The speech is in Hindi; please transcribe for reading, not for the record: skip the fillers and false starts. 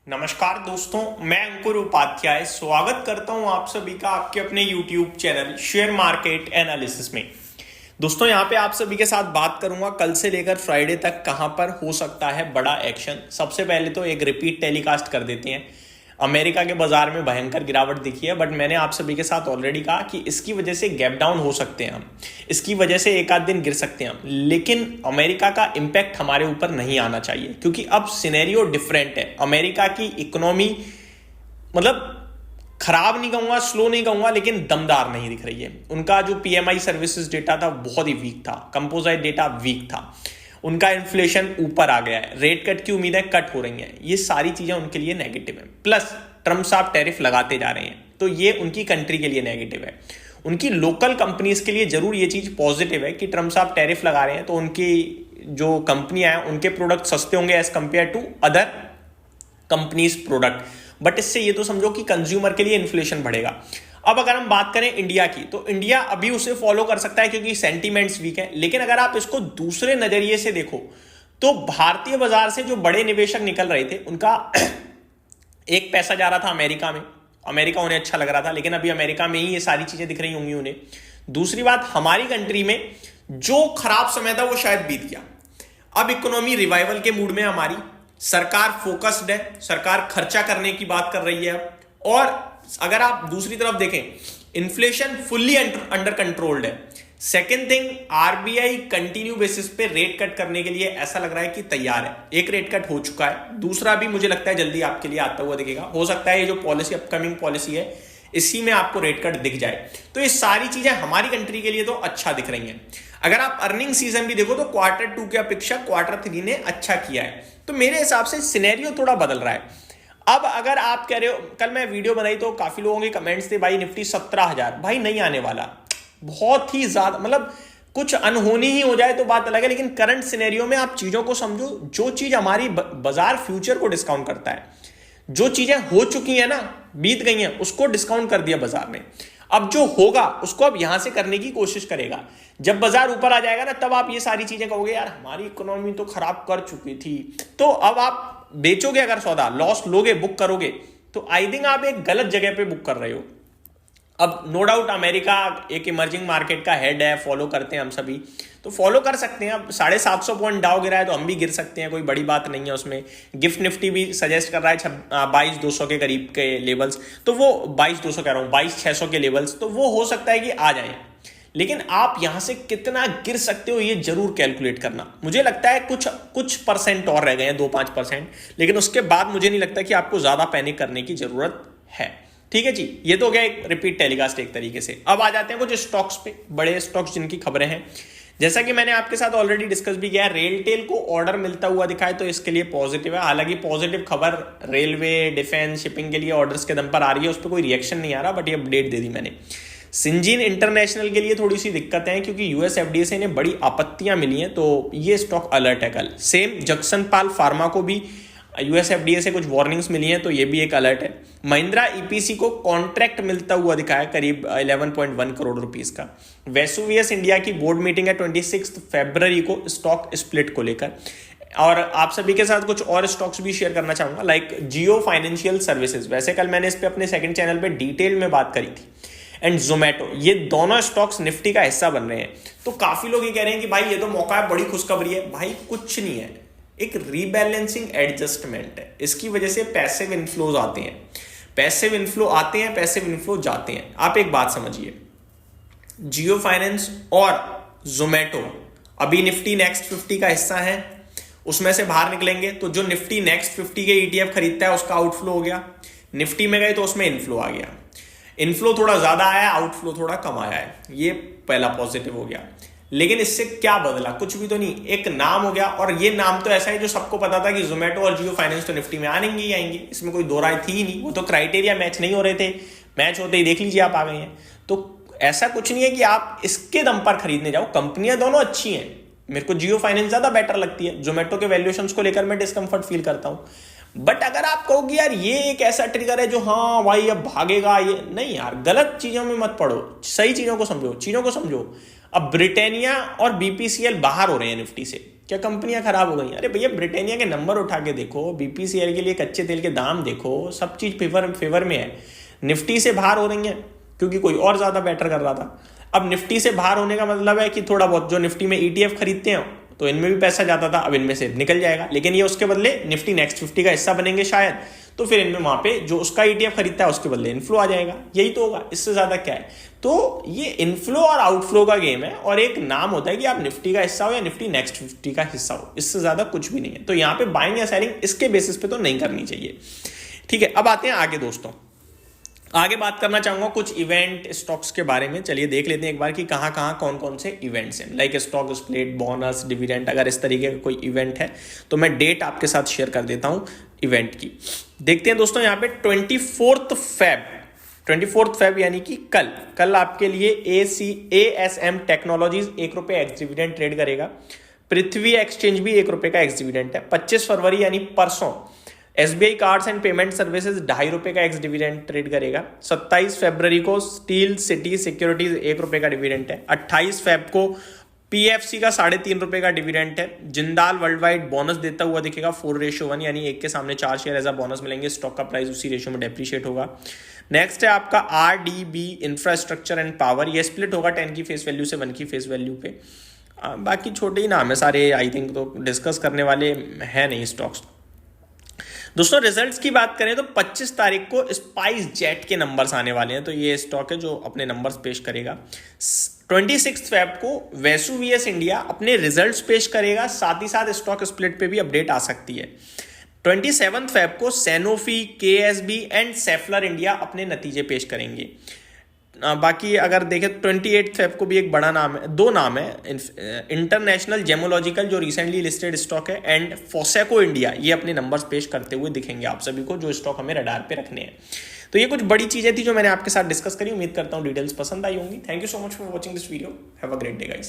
नमस्कार दोस्तों, मैं अंकुर उपाध्याय स्वागत करता हूं आप सभी का आपके अपने YouTube channel share market analysis में। दोस्तों यहां पे आप सभी के साथ बात करूंगा कल से लेकर फ्राइडे तक कहां पर हो सकता है बड़ा एक्शन। सबसे पहले तो एक रिपीट टेलीकास्ट कर देते हैं। अमेरिका के बाजार में भयंकर गिरावट दिखी है, बट मैंने आप सभी के साथ ऑलरेडी कहा कि इसकी वजह से गैप डाउन हो सकते हैं हम, इसकी वजह से एक आध दिन गिर सकते हैं हम, लेकिन अमेरिका का इंपैक्ट हमारे ऊपर नहीं आना चाहिए क्योंकि अब सिनेरियो डिफरेंट है। अमेरिका की इकोनॉमी मतलब खराब नहीं कहूंगा, स्लो नहीं कहूंगा, लेकिन दमदार नहीं दिख रही है। उनका जो पीएमआई सर्विसेज डेटा था बहुत ही वीक था, कंपोजिट डेटा वीक था, उनका इन्फ्लेशन ऊपर आ गया है, रेट कट की उम्मीदें कट हो रही हैं, ये सारी चीजें उनके लिए नेगेटिव है। प्लस ट्रम्प साहब टैरिफ लगाते जा रहे हैं, तो ये उनकी कंट्री के लिए नेगेटिव है। उनकी लोकल कंपनीज के लिए जरूर ये चीज पॉजिटिव है कि ट्रम्प साहब टैरिफ लगा रहे हैं, तो उनकी जो कंपनियां हैं उनके प्रोडक्ट सस्ते होंगे as compare to other companies product. But इससे ये तो समझो कि कंज्यूमर के लिए इन्फ्लेशन बढ़ेगा। अब अगर हम बात करें इंडिया की, तो इंडिया अभी उसे फॉलो कर सकता है क्योंकि सेंटीमेंट्स वीक है। लेकिन अगर आप इसको दूसरे नजरिए से देखो तो भारतीय बाजार से जो बड़े निवेशक निकल रहे थे उनका एक पैसा जा रहा था अमेरिका में, अमेरिका उन्हें अच्छा लग रहा था, लेकिन अभी अमेरिका में ही ये सारी चीजें दिख रही होंगी उन्हें। दूसरी बात, हमारी कंट्री में जो खराब समय था वो शायद बीत गया। अब इकोनॉमी रिवाइवल के मूड में हमारी सरकार फोकस्ड है, सरकार खर्चा करने की बात कर रही है। और अगर आप दूसरी तरफ देखें, इन्फ्लेशन फुल्ली अंडर कंट्रोल्ड है। Second thing, RBI continue basis पे रेट कट करने के लिए ऐसा लग रहा है कि तैयार है। एक रेट कट हो चुका है, दूसरा भी मुझे लगता है जल्दी आपके लिए आता हुआ दिखेगा। हो सकता है ये जो पॉलिसी अपकमिंग पॉलिसी है इसी में आपको रेट कट दिख जाए। तो ये सारी चीजें हमारी कंट्री के लिए तो अच्छा दिख रही हैं। अगर आप अर्निंग सीजन भी देखो तो क्वार्टर 2 की अपेक्षा क्वार्टर 3 ने अच्छा किया है। तो मेरे हिसाब से सिनेरियो थोड़ा बदल रहा है। अब अगर आप कह रहे हो, कल मैं वीडियो बनाई तो काफी लोगों के कमेंट्स थे भाई निफ्टी 17,000, भाई नहीं आने वाला, बहुत ही ज्यादा, मतलब कुछ अनहोनी ही हो जाए तो बात अलग है, लेकिन करंट सिनेरियो में आप चीजों को समझो। जो चीज हमारी बाजार फ्यूचर को डिस्काउंट करता है, जो चीजें हो चुकी है ना, बीत गई हैं, उसको डिस्काउंट कर दिया बाजार ने। अब जो होगा उसको अब यहां से करने की कोशिश करेगा। जब बाजार ऊपर आ जाएगा ना, तब आप ये सारी चीजें कहोगे यार हमारी इकोनॉमी तो खराब कर चुकी थी। तो अब आप बेचोगे, अगर सौदा लॉस लोगे, बुक करोगे, तो आई थिंक आप एक गलत जगह पे बुक कर रहे हो। अब नो डाउट अमेरिका एक इमर्जिंग मार्केट का हेड है, फॉलो करते हैं हम सभी, तो फॉलो कर सकते हैं। अब 750 पॉइंट डाउ गिरा है तो हम भी गिर सकते हैं, कोई बड़ी बात नहीं है उसमें। गिफ्ट निफ्टी भी सजेस्ट कर रहा है 22,200 के करीब के लेवल्स, तो वो 22,200 कह रहा हूँ, 22,600 के लेवल्स, तो वो हो सकता है कि आ जाए। लेकिन आप यहां से कितना गिर सकते हो ये जरूर कैलकुलेट करना। मुझे लगता है कुछ परसेंट और रह गए हैं, 2-5%, लेकिन उसके बाद मुझे नहीं लगता कि आपको ज्यादा पैनिक करने की जरूरत है। ठीक है जी, ये तो हो गया एक रिपीट टेलीकास्ट एक तरीके से। अब आ जाते हैं कुछ स्टॉक्स पे, बड़े स्टॉक्स जिनकी खबरें हैं। जैसा कि मैंने आपके साथ ऑलरेडी डिस्कस भी किया है, रेलटेल को ऑर्डर मिलता हुआ दिखाए तो इसके लिए पॉजिटिव है। हालांकि पॉजिटिव खबर रेलवे, डिफेंस, शिपिंग के लिए ऑर्डर्स के दम पर आ रही है, उस पर कोई रिएक्शन नहीं आ रहा, बट ये अपडेट दे दी मैंने। सिंजीन इंटरनेशनल के लिए थोड़ी सी दिक्कत है क्योंकि यूएस एफडीए से इन्हें बड़ी आपत्तियां मिली हैं, तो ये स्टॉक अलर्ट है कल। सेम जक्सन पाल फार्मा को भी यूएस एफडीए से कुछ वार्निंग्स मिली हैं, तो ये भी एक अलर्ट है। महिंद्रा ईपीसी को कॉन्ट्रैक्ट मिलता हुआ दिखा है करीब 11.1 करोड़ रुपीस का। वेसुवियस इंडिया की बोर्ड मीटिंग है 26 फरवरी को स्टॉक स्प्लिट को लेकर। और आप सभी के साथ कुछ और स्टॉक्स भी शेयर करना चाहूंगा, लाइक जियो फाइनेंशियल सर्विसेज। वैसे कल मैंने इस पे अपने सेकंड चैनल पे डिटेल में बात करी थी। एंड जोमेटो, ये दोनों स्टॉक्स निफ्टी का हिस्सा बन रहे हैं। तो काफी लोग ये कह रहे हैं कि भाई ये तो मौका है, बड़ी खुशखबरी है। भाई कुछ नहीं है, एक रीबैलेंसिंग एडजस्टमेंट है। इसकी वजह से पैसिव इनफ्लोज आते हैं, पैसिव इनफ्लो आते हैं, पैसिव इनफ्लो जाते हैं। आप एक बात समझिए, जियो फाइनेंस और जोमेटो अभी निफ्टी नेक्स्ट 50 का हिस्सा है, उसमें से बाहर निकलेंगे तो जो निफ्टी नेक्स्ट 50 के ईटीएफ खरीदता है उसका आउटफ्लो हो गया। निफ्टी में गए तो उसमें इनफ्लो आ गया। इनफ्लो थोड़ा ज्यादा आया, आउटफ्लो थोड़ा कम आया है, ये पहला पॉजिटिव हो गया। लेकिन इससे क्या बदला? कुछ भी तो नहीं, एक नाम हो गया। और ये नाम तो ऐसा है जो सबको पता था कि जोमेटो और जियो फाइनेंस तो निफ्टी में आएंगे ही आएंगे, इसमें कोई दो राय थी ही नहीं। वो तो क्राइटेरिया मैच नहीं हो रहे थे, मैच होते ही देख लीजिए आप आ गए हैं। तो ऐसा कुछ नहीं है कि आप इसके दम पर खरीदने जाओ, कंपनियां दोनों अच्छी हैं। मेरे को जियो फाइनेंस ज्यादा बेटर लगती है, जोमेटो के वैल्यूएशंस को लेकर मैं डिस्कंफर्ट फील करता हूं। बट अगर आप कहोगे यार ये एक ऐसा ट्रिगर है जो हाँ भाई अब भागेगा, ये नहीं यार, गलत चीजों में मत पड़ो, सही चीजों को समझो, चीजों को समझो। अब ब्रिटानिया और बीपीसीएल बाहर हो रहे हैं निफ्टी से, क्या कंपनियां खराब हो गई? अरे भैया ब्रिटानिया के नंबर उठा के देखो, बीपीसीएल के लिए कच्चे तेल के दाम देखो, सब चीज फेवर में है। निफ्टी से बाहर हो रही है क्योंकि कोई और ज्यादा बेटर कर रहा था। अब निफ्टी से बाहर होने का मतलब है कि थोड़ा बहुत जो निफ्टी में ईटीएफ खरीदते हैं तो इनमें भी पैसा जाता था, अब इनमें से निकल जाएगा, लेकिन ये उसके बदले निफ्टी नेक्स्ट 50 का हिस्सा बनेंगे शायद, तो फिर इनमें वहां पे जो उसका ईटीएफ खरीदता है उसके बदले इनफ्लो आ जाएगा। यही तो होगा, इससे ज्यादा क्या है। तो ये इनफ्लो और आउटफ्लो का गेम है, और एक नाम होता है कि आप निफ्टी का हिस्सा हो या निफ्टी नेक्स्ट 50 का हिस्सा हो, इससे ज्यादा कुछ भी नहीं है। तो यहाँ पे बाइंग या सेलिंग इसके बेसिस पे तो नहीं करनी चाहिए। ठीक है, अब आते हैं आगे दोस्तों। आगे बात करना चाहूंगा कुछ इवेंट स्टॉक्स के बारे में। चलिए देख लेते हैं एक बार कि कहाँ कहाँ कौन कौन से इवेंट्स हैं, like stock split, bonus, dividend. अगर इस तरीके का कोई इवेंट है तो मैं डेट आपके साथ शेयर कर देता हूं इवेंट की। देखते हैं दोस्तों यहाँ पे 24 फेब यानी कि कल आपके लिए ASM technologies ₹1 x dividend trade करेगा। पृथ्वी एक्सचेंज भी ₹1 का एक्स डिविडेंड है। 25 फरवरी यानी परसों SBI cards and payment services ₹2.5 का एक्स डिविडेंड ट्रेड करेगा। 27 फरवरी को स्टील सिटी सिक्योरिटीज ₹1 का डिविडेंड है। 28 फेब को PFC का ₹3.5 का डिविडेंड है। जिंदाल वर्ल्ड वाइड बोनस देता हुआ दिखेगा 4:1, यानी 1 के सामने 4 शेयर एज अ बोनस मिलेंगे। स्टॉक का प्राइस उसी रेशियो में डेप्रिशिएट होगा। नेक्स्ट है आपका RDB इंफ्रास्ट्रक्चर एंड पावर, ये स्प्लिट होगा 10 की फेस वैल्यू से 1 की फेस वैल्यू पे। बाकी छोटे ही नाम है सारे, आई थिंक तो डिस्कस करने वाले है नहीं स्टॉक्स। दोस्तों रिजल्ट्स की बात करें तो 25 तारीख को स्पाइस जेट के नंबर्स आने वाले हैं, तो ये स्टॉक है जो अपने नंबर्स पेश करेगा। 26 फेब को वेसुवियस इंडिया अपने रिजल्ट्स पेश करेगा, साथ ही साथ स्टॉक स्प्लिट पे भी अपडेट आ सकती है। 27 फेब को सैनोफी, KSB एंड सेफलर इंडिया अपने नतीजे पेश करेंगे। बाकी अगर देखें 28 फेब को भी एक बड़ा नाम है, 2 नाम है, इंटरनेशनल जेमोलॉजिकल जो रिसेंटली लिस्टेड स्टॉक है, एंड फोसेको इंडिया, ये अपने नंबर्स पेश करते हुए दिखेंगे आप सभी को, जो स्टॉक हमें रडार पे रखने हैं। तो ये कुछ बड़ी चीजें थी जो मैंने आपके साथ डिस्कस करी। उम्मीद करता हूँ डिटेल्स पसंद आई होंगी। Thank you so much for watching this video. Have a great day guys.